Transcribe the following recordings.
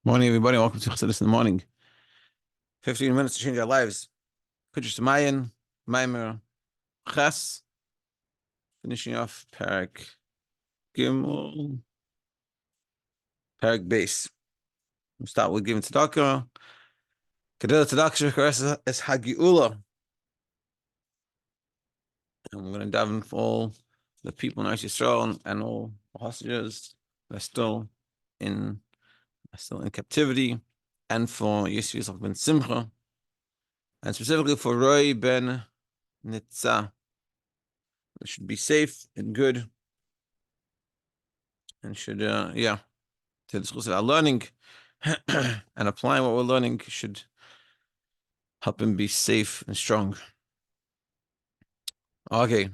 Morning, everybody. Welcome to Chaptes in the morning. 15 minutes to change our lives. Kuntres Maamar, Ches, finishing off Parak Gimel, Parak Base. We'll start with giving tzedakah. Kedil tzedakah is Hagiula. And we're going to daven for all the people in Eretz Yisroel and all hostages that are still in captivity, and for Yisroel ben Simcha, and specifically for Roy ben Nitza. It should be safe and good, and should to the Zchus of our learning and applying what we're learning should help him be safe and strong. Okay,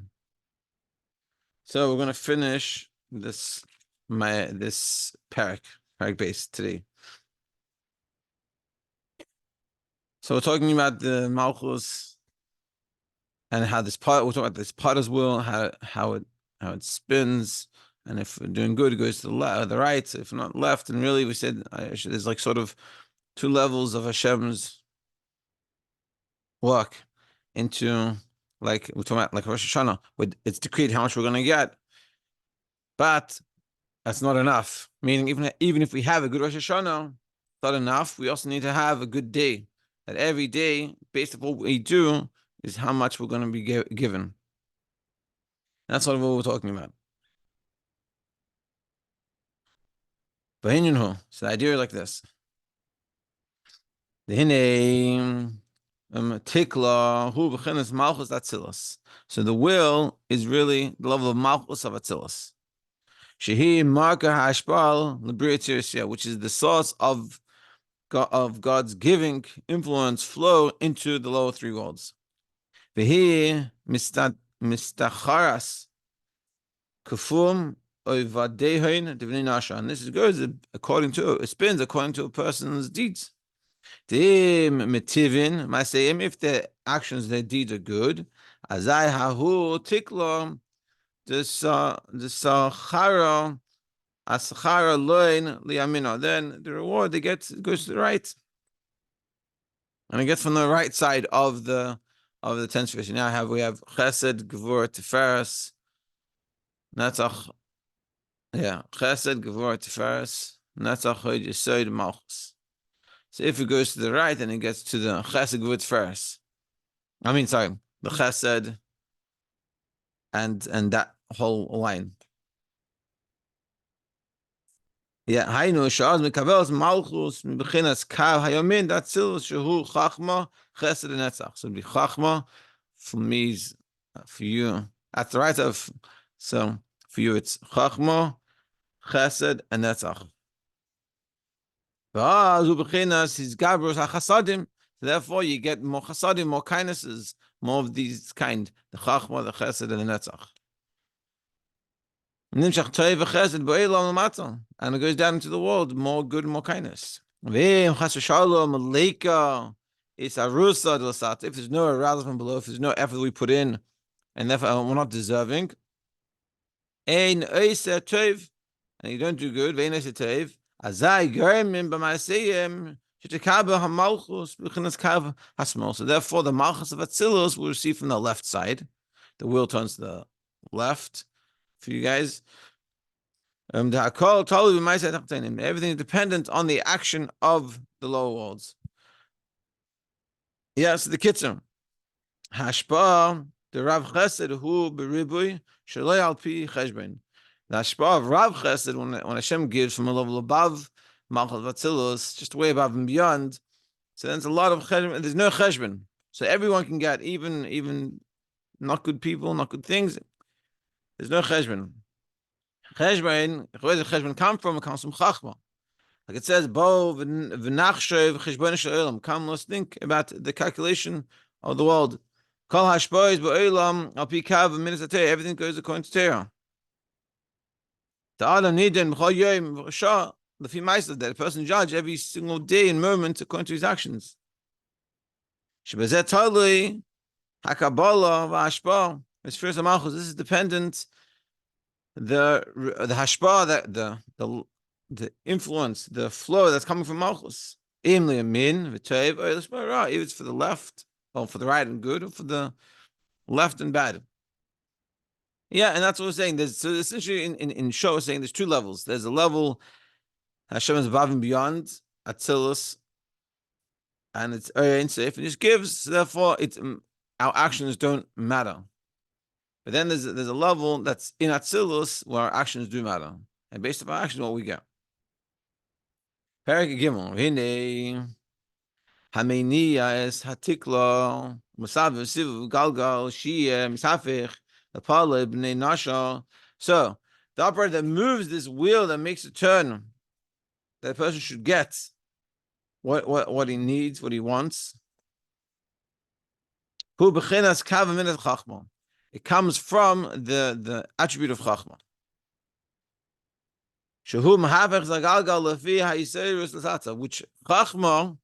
so we're going to finish this parak base today. So we're talking about the Malchus and how this pot. We're talking about this potter's wheel, how it spins, and if we're doing good, it goes to the right. If not left, and really we said there's like sort of two levels of Hashem's work into, like we're talking about, like Rosh Hashanah, it's decreed how much we're going to get, but that's not enough. Meaning, even if we have a good Rosh Hashanah, it's not enough. We also need to have a good day. That every day, based on what we do, is how much we're going to be given. That's what we're talking about. So the idea is like this. So the will is really the level of Malchus of Atzilus. Shehi Marka Hashbal Libriyatir, which is the source of God's giving influence flow into the lower three worlds. Vehi Mistacharas Kufum Oivadehin Divini Nasha. And this goes according to, it spins according to a person's deeds. If their actions, their deeds are good, azai hahu tiklom the sachara asachara loin liyamino. Then the reward they get goes to the right, and it gets from the right side of the tenth fish. Now we have chesed, gevur, tiferes, netzach. Yeah, chesed, gevur, tiferes, netzach, hod, yesod, malchus. So if it goes to the right, then it gets to the chesed gevut first. The chesed and that whole line. Yeah, hainu shaz mekavelos malchus mibechinas kav hayomin. That's still shehu chachma chesed and netzach. So it'd be chachma for me, for you at the right of. So for you it's chachma, chesed and netzach. Therefore, you get more chasadim, more kindnesses, more of these kind, the chachma, the chesed, and the netzach. And it goes down into the world, more good, more kindness. If there's no arousal from below, if there's no effort we put in, and therefore we're not deserving, and you don't do good, so therefore the malchus of Atzilus will receive from the left side. The wheel turns to the left for you guys. Everything is dependent on the action of the lower worlds. Yes, the kitzur. Hashpa, the Rav Chesed who beribui shalei al pi cheshbon. The hashpa of Rav Chesed, when Hashem gives from a level above Malchus Vatzilus, just way above and beyond, so there's a lot of cheshbon. There's no cheshbon, so everyone can get, even not good people, not good things. There's no cheshbon. Cheshbon, where does cheshbon come from? It comes from chachma. Like it says, "Bo v'nachshev cheshbon she'olam." Come, let's think about the calculation of the world. Kol hashpois ba'olam al pi kav v'minas. Everything goes according to Torah. The adam nidin b'chol yom v'shah l'fi ma'asav, that a person judge every single day and moment according to his actions. Shebazeh talui hakabala v'hashpa. As first malchus, this is dependent. The hashpa, that the influence, the flow that's coming from Malchus. If it's for the left, or for the right and good, or for the left and bad. Yeah, and that's what we're saying. So essentially in Show, we're saying there's two levels. There's a level Hashem is above and beyond Atzilus, and it's safe, and just gives. Therefore, our actions don't matter. But then there's a level that's in Atzilus where our actions do matter, and based on our actions, what we get. Perek Gimel, Hine Hameniya es Hatiklo Musav Siv Galgal Shia Misafich Apala Bnei Nasha. So the operator that moves this wheel that makes it turn, that person should get what he needs, what he wants. Hu b'chinas kav minas chachma. It comes from the attribute of chachma. Shehu mahavech zagalgal lefi ha'yiserus l'satza, which chachma,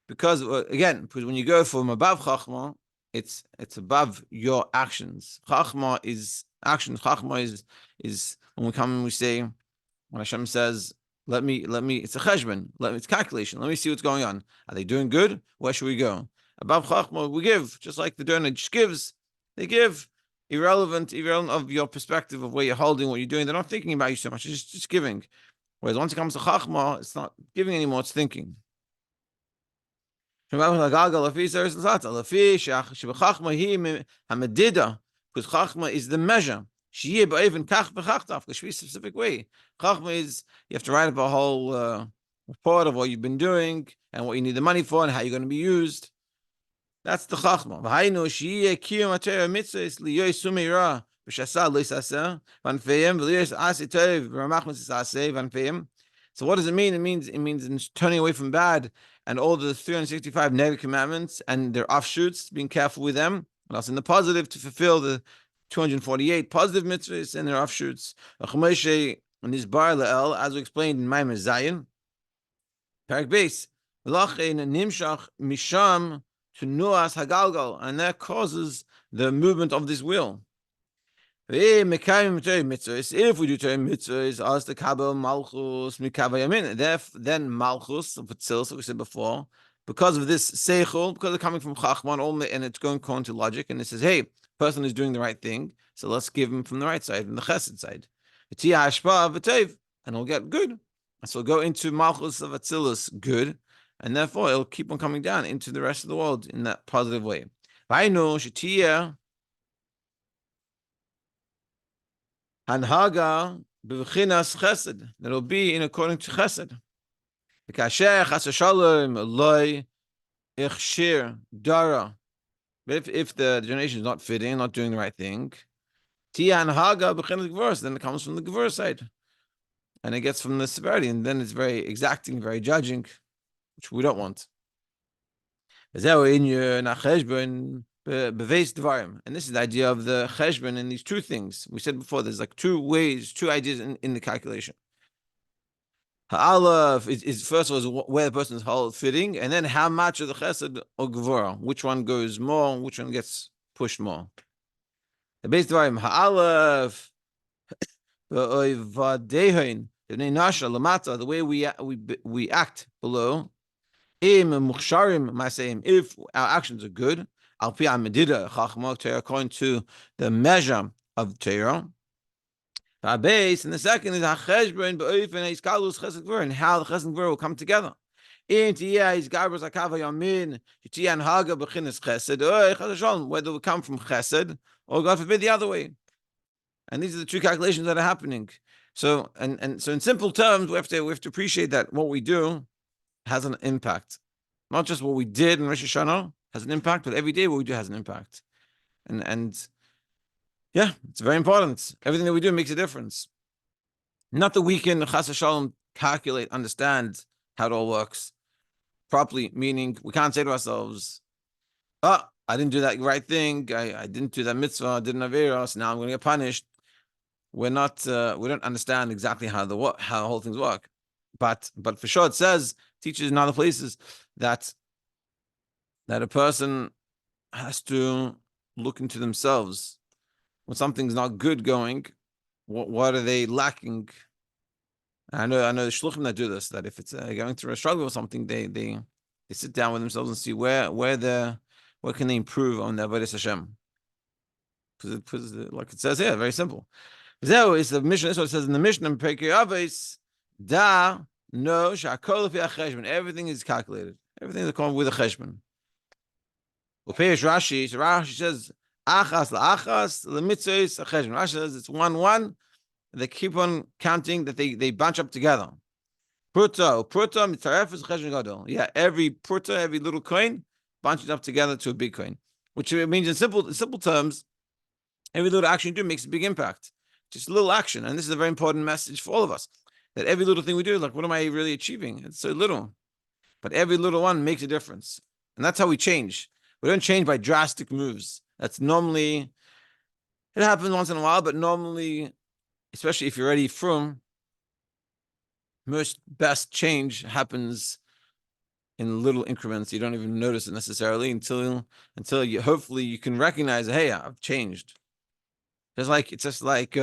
because when you go from above chachma, it's above your actions. Chachma is actions. Chachma is when we say, when Hashem says, let me, it's a cheshbon, it's calculation. Let me see what's going on. Are they doing good? Where should we go? Above chachma, we give, just like the donor just gives. They give, irrelevant of your perspective of where you're holding, what you're doing. They're not thinking about you so much. It's just giving. Whereas once it comes to chachma, it's not giving anymore, it's thinking. Because chachma is the measure. Specific way. Chachma is, you have to write up a whole report of what you've been doing and what you need the money for and how you're going to be used. That's the chachma. So what does it mean? It means turning away from bad and all the 365 negative commandments and their offshoots, being careful with them. And also in the positive, to fulfill the 248 positive mitzvahs and their offshoots. As we explained in Maamar Zayin, Parak Beis, nimshach misham to nuas hagalgal, and that causes the movement of this wheel. If we do Torah mitzvahs, as the kabel malchus mikava yamin, then malchus of Tzil, so we said before, because of this seichel, because it's coming from chachman, and it's going according to logic, and it says, hey, person is doing the right thing, so let's give him from the right side, from the chesed side, and he'll get good. And so we'll go into malchus of Atzilus, good, and therefore it'll keep on coming down into the rest of the world in that positive way. I know Shatia Hanhaga b'vchinas chesed, that'll be in according to chesed. Kasher chas shalom loy ichshir dara. But if the generation is not fitting, not doing the right thing, tia hanhaga b'chinas gvurus, then it comes from the gvur side, and it gets from the severity, and then it's very exacting, very judging, which we don't want. And this is the idea of the cheshbon in these two things. We said before, there's like two ways, two ideas in the calculation. Ha'alaf is first of all where the person's whole fitting, and then how much of the chesed or gevura, which one goes more, which one gets pushed more. The base dvarim ha'alaf the way we act below. If our actions are good, according to the measure of Torah. And the second is and how the chesed and will come together. Whether we come from chesed or, God forbid, the other way. And these are the two calculations that are happening. So, so in simple terms, we have to appreciate that what we do has an impact. Not just what we did in Rosh Hashanah has an impact, but every day what we do has an impact. And yeah, it's very important. Everything that we do makes a difference. Not that we can, chas v'shalom, calculate, understand how it all works properly, meaning we can't say to ourselves, I didn't do that right thing, I didn't do that mitzvah, I didn't avera, so now I'm going to get punished. We don't understand exactly how the whole things work. But for sure it teaches in other places that a person has to look into themselves. When something's not good going, what are they lacking? I know the shluchim that do this. That if it's going through a struggle or something, they sit down with themselves and see where can they improve on their avodas Hashem. Because like it says here, very simple. Zeo is the Mishnah. This is what it says in the Mishnah. Pekei Avos da no shakol fi cheshbon. Everything is calculated. Everything is called with a cheshbon. Upeish Rashi. So Rashi says achas la'achas lemitzos a cheshbon. Rashi says it's 1-1. They keep on counting that they bunch up together. Pruta mitzaref is cheshbon gadol. Yeah, every pruta, every little coin bunches up together to a big coin, which means in simple terms, every little action you do makes a big impact. Just a little action. And this is a very important message for all of us. That every little thing we do, like, what am I really achieving? It's so little. But every little one makes a difference. And that's how we change. We don't change by drastic moves. That's normally, it happens once in a while, but normally, especially if you're already from, most best change happens in little increments. You don't even notice it necessarily until you, hopefully you can recognize, hey, I've changed. It's just like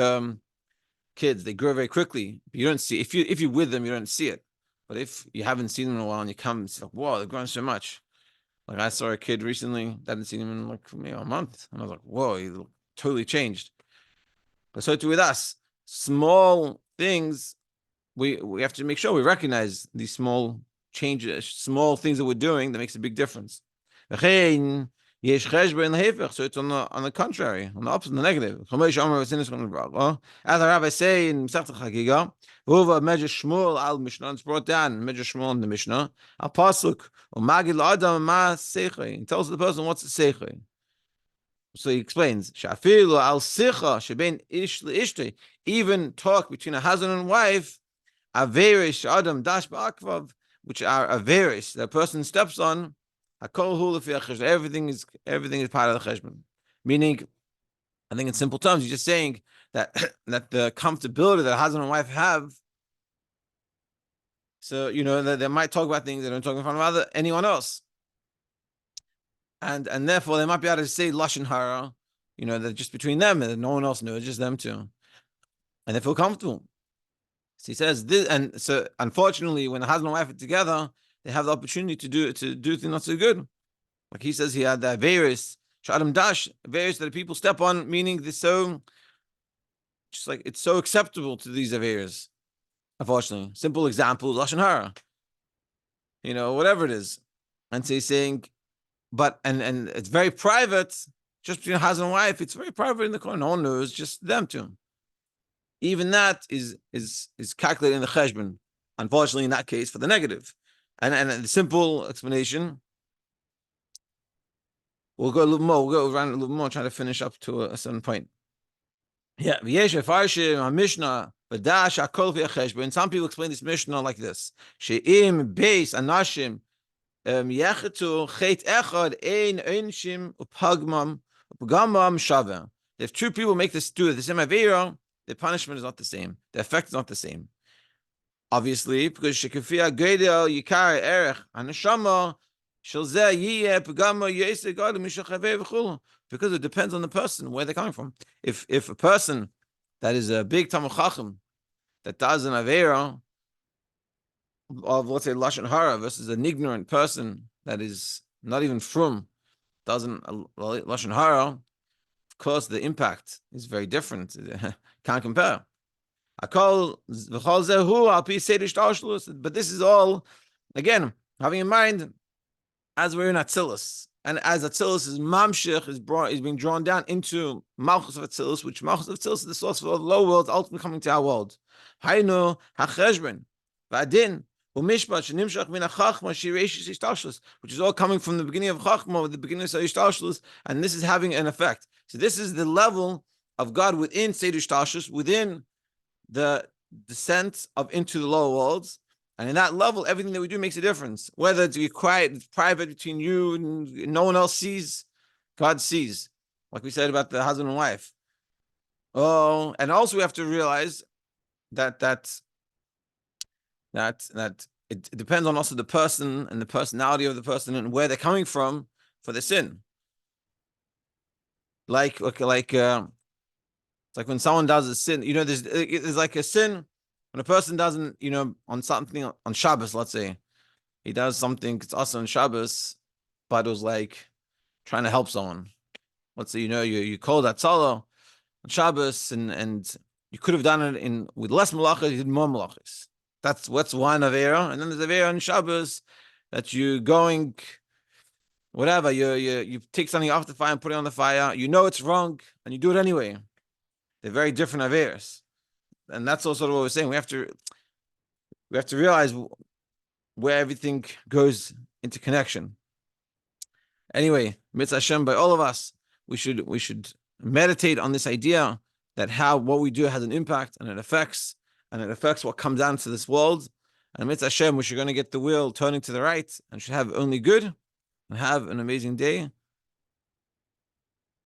kids, they grow very quickly. You don't see, if you're with them, you don't see it. But if you haven't seen them in a while and you come, it's like, whoa, they're growing so much. Like I saw a kid recently, I hadn't seen him in like maybe a month. And I was like, whoa, he totally changed. But so too with us. Small things, we have to make sure we recognize these small changes, small things that we're doing that makes a big difference. Yesh cheshbon lehefech, so it's on the contrary, on the opposite, the negative. As the rabbi say in Masechet Chagiga, Uva Medrash Shmuel al Mishnah, it's brought down Medrash Shmuel in the Mishnah. Al pasuk u'magid la'adam ma seichei, and tells the person what's the seichei. So he explains, Shafilu al sicha shebein ish le'ishtei, even talk between a husband and wife, averish adam dash ba'akvav, which are averish that a person steps on. Everything is part of the cheshbon. Meaning, I think in simple terms, you're just saying that that the comfortability that husband and wife have. So they might talk about things they don't talk in front of anyone else, and therefore they might be able to say lashon hara, that just between them and no one else knows, just them two, and they feel comfortable. So he says this, and so unfortunately, when the husband and wife are together, they have the opportunity to do things not so good. Like he says, he had the various shadam dash, various that people step on, meaning they're so, just like it's so acceptable to these various. Unfortunately, simple example, lashon hara, whatever it is, and so he's saying, but and it's very private, just between husband and wife. It's very private in the corner. No one knows, just them two. Even that is calculated in the cheshbon. Unfortunately, in that case, for the negative. And the simple explanation, we'll go around a little more, trying to finish up to a certain point. Yeah, Mishnah, and some people explain this Mishnah like this: She'im beis anashim yechetu chet echad ein einshim upagmam shaver. If two people make this do the same avera, the punishment is not the same. The effect is not the same. Obviously, because shekafia gedel yikar erech anashama shelzeh yiyeh pagama yeseh god mishachaveh v'chulu. Because it depends on the person where they're coming from. If a person that is a big Talmid Chacham that does an avera of, let's say, lashon hara versus an ignorant person that is not even from doesn't lashon hara, of course the impact is very different. Can't compare. But this is all, again, having in mind, as we're in Atzilus, and as Atzilus is mamshich, is being drawn down into Malchus of Atzilus, which Malchus of Atzilus is the source of all the low worlds, ultimately coming to our world. Hainu hacheshben, v'adin, u'mishpat shenimshach min hachachma shireish ishtalshlus, which is all coming from the beginning of Chachma, the beginning of ishtalshlus, and this is having an effect. So this is the level of God within Seder Ishtalshlus, within the descent of into the lower worlds, and in that level, everything that we do makes a difference. Whether it's quiet, it's private between you and no one else sees, God sees. Like we said about the husband and wife. Oh, and also we have to realize that it depends on also the person and the personality of the person and where they're coming from for the sin. It's like when someone does a sin, there's like a sin When a person doesn't, on something on Shabbos, let's say, he does something, it's also on Shabbos, but it was like trying to help someone. Let's say, you called that solo on Shabbos, and you could have done it with less malachas, you did more malachas. That's what's one avera, and then there's avera on Shabbos that you're going, whatever, you take something off the fire and put it on the fire. You know it's wrong, and you do it anyway. They're very different averas, and that's also what we're saying. We have to realize where everything goes into connection. Anyway, mitzvah Hashem, by all of us, we should meditate on this idea that what we do has an impact, and it affects what comes down to this world. And mitzvah Hashem, we should going to get the wheel turning to the right, and should have only good, and have an amazing day.